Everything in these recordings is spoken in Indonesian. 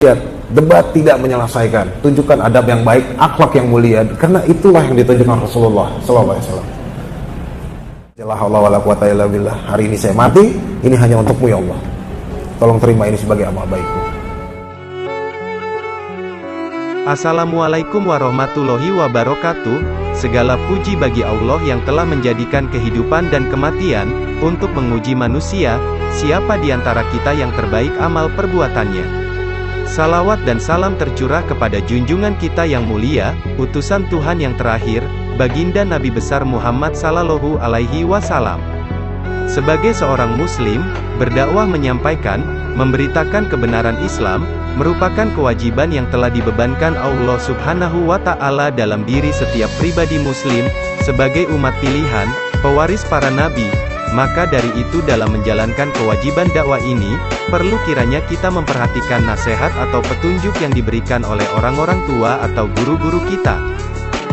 Lihat, debat tidak menyelesaikan. Tunjukkan adab yang baik, akhlak yang mulia, karena itulah yang ditunjukkan Rasulullah SAW. Hari ini saya mati, ini hanya untukmu ya Allah. Tolong terima ini sebagai amal baikku. Assalamualaikum warahmatullahi wabarakatuh. Segala puji bagi Allah yang telah menjadikan kehidupan dan kematian untuk menguji manusia, siapa di antara kita yang terbaik amal perbuatannya. Salawat dan salam tercurah kepada junjungan kita yang mulia, utusan Tuhan yang terakhir, baginda Nabi besar Muhammad sallallahu alaihi wasallam. Sebagai seorang muslim, berdakwah menyampaikan, memberitakan kebenaran Islam, merupakan kewajiban yang telah dibebankan Allah Subhanahu wa Ta'ala dalam diri setiap pribadi muslim, sebagai umat pilihan, pewaris para nabi. Maka dari itu dalam menjalankan kewajiban dakwah ini, perlu kiranya kita memperhatikan nasihat atau petunjuk yang diberikan oleh orang-orang tua atau guru-guru kita.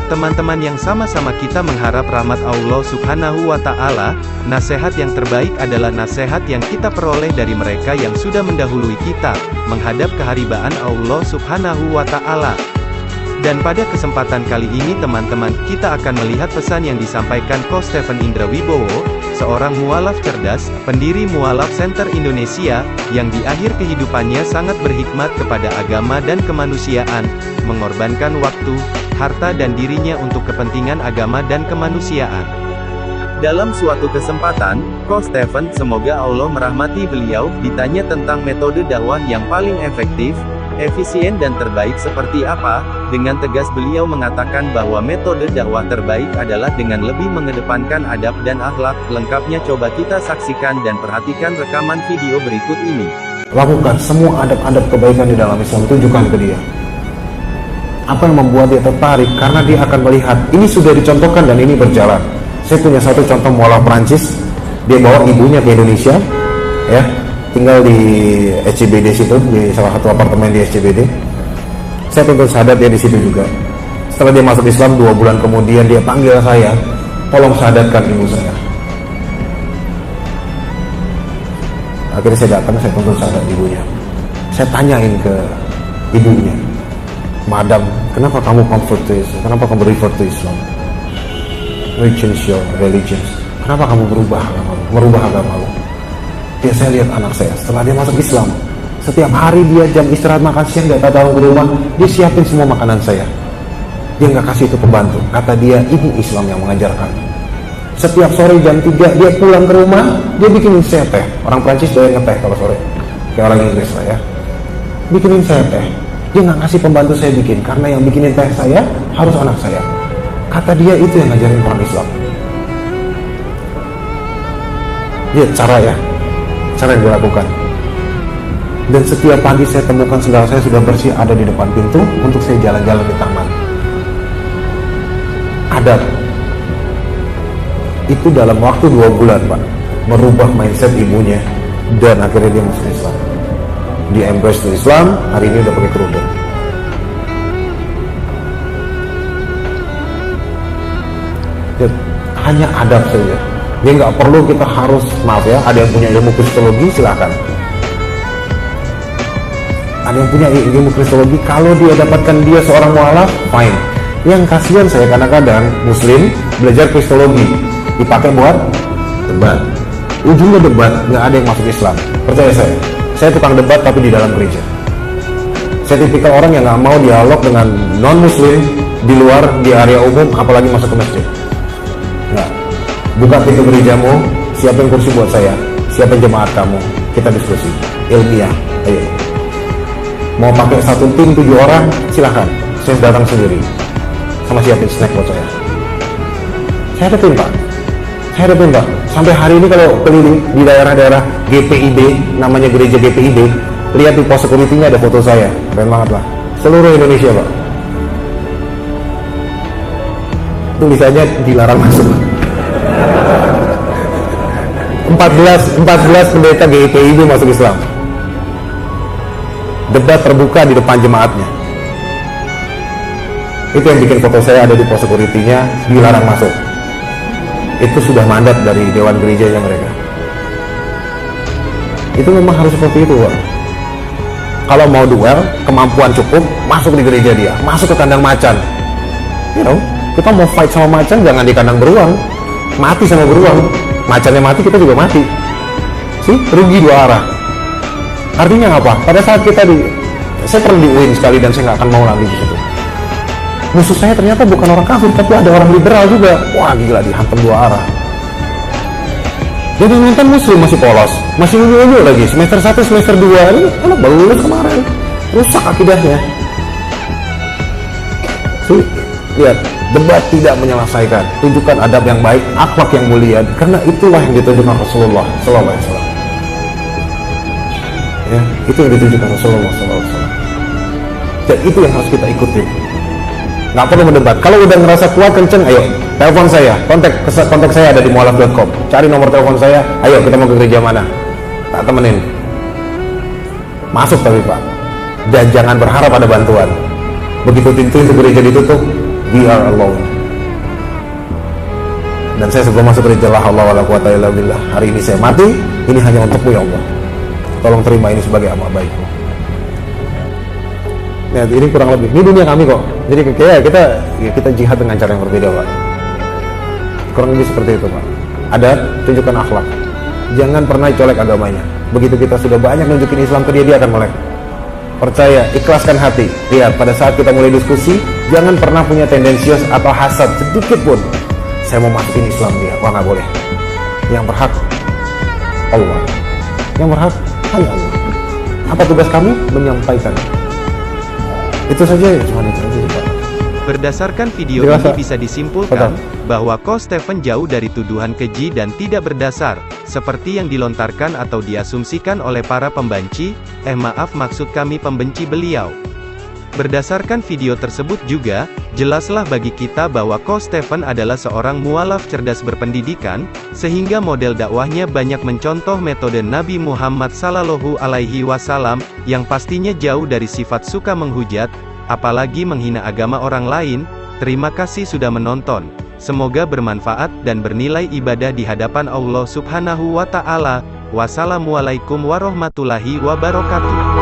Teman-teman yang sama-sama kita mengharap rahmat Allah Subhanahu wa Ta'ala, nasihat yang terbaik adalah nasihat yang kita peroleh dari mereka yang sudah mendahului kita, menghadap keharibaan Allah Subhanahu wa Ta'ala. Dan pada kesempatan kali ini teman-teman, kita akan melihat pesan yang disampaikan Coach Stephen Indra Wibowo, seorang mualaf cerdas, pendiri Mualaf Center Indonesia, yang di akhir kehidupannya sangat berhikmat kepada agama dan kemanusiaan, mengorbankan waktu, harta dan dirinya untuk kepentingan agama dan kemanusiaan. Dalam suatu kesempatan, Coach Stephen, semoga Allah merahmati beliau, ditanya tentang metode dakwah yang paling efektif, efisien dan terbaik seperti apa. Dengan tegas beliau mengatakan bahwa metode dakwah terbaik adalah dengan lebih mengedepankan adab dan akhlak. Lengkapnya coba kita saksikan dan perhatikan rekaman video berikut ini. Lakukan semua adab-adab kebaikan di dalam Islam, tunjukkan ke dia. Apa yang membuat dia tertarik? Karena dia akan melihat, ini sudah dicontohkan dan ini berjalan. Saya punya satu contoh mualaf Prancis, dia bawa ibunya ke Indonesia, ya, tinggal di SCBD situ, di salah satu apartemen di SCBD. Saya tuntut syahadat dia di situ juga. Setelah dia masuk Islam 2 bulan kemudian dia panggil saya, tolong syahadatkan ibu saya. Akhirnya saya datang, saya tuntut syahadat ibunya. Saya tanyain ke ibunya, Madam, kenapa kamu convert to Islam? Kenapa kamu revert to Islam? We change your religion. Kenapa kamu merubah agamamu? Dia, saya lihat anak saya, setelah dia masuk Islam, setiap hari dia jam istirahat makan siang, dia datang ke rumah, dia siapin semua makanan saya. Dia nggak kasih itu pembantu. Kata dia, ibu Islam yang mengajarkan. Setiap sore jam 3, dia pulang ke rumah, dia bikinin saya teh. Orang Prancis doyan ngeteh kalau sore, kayak orang Inggris lah ya. Bikinin saya teh. Dia nggak kasih pembantu saya bikin, karena yang bikinin teh saya harus anak saya. Kata dia, itu yang ngajarin orang Islam. Lihat cara yang dilakukan. Dan setiap pagi saya temukan sendal saya sudah bersih, ada di depan pintu untuk saya jalan-jalan di taman. Adab itu dalam waktu 2 bulan Pak, merubah mindset ibunya, dan akhirnya dia masuk Islam. Dia embrace to Islam, hari ini udah pakai kerudung. Dia hanya adab saja. Dia nggak perlu kita harus, maaf ya, ada yang punya ilmu kristologi silakan. Ada yang punya ilmu kristologi, kalau dia dapatkan dia seorang mualaf, fine. Yang kasihan saya kadang-kadang muslim belajar kristologi dipakai buat debat. Ujungnya debat, nggak ada yang masuk Islam. Percaya saya tukang debat tapi di dalam gereja. Saya tipikal orang yang nggak mau dialog dengan non muslim di luar, di area umum, apalagi masuk ke masjid. Nggak. Buka pintu gerejamu, siapin kursi buat saya, siapin jemaat kamu, kita diskusi ilmiah. Ayo, mau pakai satu tim 7 orang, silahkan. Saya datang sendiri, sama siapin snack buat saya. Saya hadapin Pak. Sampai hari ini kalau keliling di daerah-daerah GPIB, namanya gereja GPIB, lihat di pos security-nya ada foto saya. Keren banget lah. Seluruh Indonesia Pak. Tulisannya dilarang masuk. 14 pendeta GPIB masuk Islam. Debat terbuka di depan jemaatnya. Itu yang bikin foto saya ada di pos security-nya, dilarang masuk. Itu sudah mandat dari dewan gerejanya mereka. Itu memang harus seperti itu Pak. Kalau mau duel, kemampuan cukup, masuk di gereja dia, masuk ke kandang macan. Kita mau fight sama macan, jangan di kandang beruang. Mati sama beruang. Macannya mati, kita juga mati. Rugi dua arah. Artinya apa? Pada saat saya pernah di UIN sekali dan saya nggak akan mau lagi di situ. Musuh saya ternyata bukan orang kafir, tapi ada orang liberal juga. Wah gila, dihantam dua arah. Jadi nonton muslim masih polos, masih unyu-unyu lagi. Semester 1, semester 2 ini anak baru lulus kemarin, rusak akidahnya. Lihat, debat tidak menyelesaikan. Tunjukkan adab yang baik, akhlak yang mulia, karena itulah yang ditunjukkan Rasulullah Sallallahu Alaihi Wasallam. Ya, itu yang ditunjukkan Rasulullah Sallallahu Alaihi Wasallam. Dan itu yang harus kita ikuti. Nggak perlu mendebat. Kalau udah ngerasa kuat kenceng, ayo telepon saya, kontak saya ada di mualaf.com. Cari nomor telepon saya, ayo kita mau ke gereja mana, tak temenin. Masuk tapi Pak, dan jangan berharap ada bantuan. Begitu pintu gereja ditutup, we are alone. Dan saya sebelum masuk gereja, la haula wala quwata illa billah, hari ini saya mati, ini hanya untukmu ya Allah, tolong terima ini sebagai amal baikmu. Nah, ini kurang lebih, ini dunia kami kok. Jadi kayak kita jihad dengan cara yang berbeda Pak. Kurang lebih seperti itu Pak. Ada, tunjukkan akhlak, jangan pernah colek agamanya. Begitu kita sudah banyak nunjukin Islam ke dia akan melek. Percaya, ikhlaskan hati. Lihat, pada saat kita mulai diskusi, jangan pernah punya tendensius atau hasad sedikit pun. Saya mau masukin Islam dia, wah nggak boleh. Yang berhak Allah, yang berhak hanya Allah. Apa tugas kami? Menyampaikan. Itu saja ya, cuma itu aja Pak. Berdasarkan video ini bisa disimpulkan bahwa Coach Stephen jauh dari tuduhan keji dan tidak berdasar, seperti yang dilontarkan atau diasumsikan oleh para pembenci, maksud kami pembenci beliau. Berdasarkan video tersebut juga, jelaslah bagi kita bahwa Coach Stephen adalah seorang mualaf cerdas berpendidikan, sehingga model dakwahnya banyak mencontoh metode Nabi Muhammad Sallallahu Alaihi Wasallam, yang pastinya jauh dari sifat suka menghujat, apalagi menghina agama orang lain. Terima kasih sudah menonton. Semoga bermanfaat dan bernilai ibadah di hadapan Allah Subhanahu wa Ta'ala. Wassalamualaikum warahmatullahi wabarakatuh.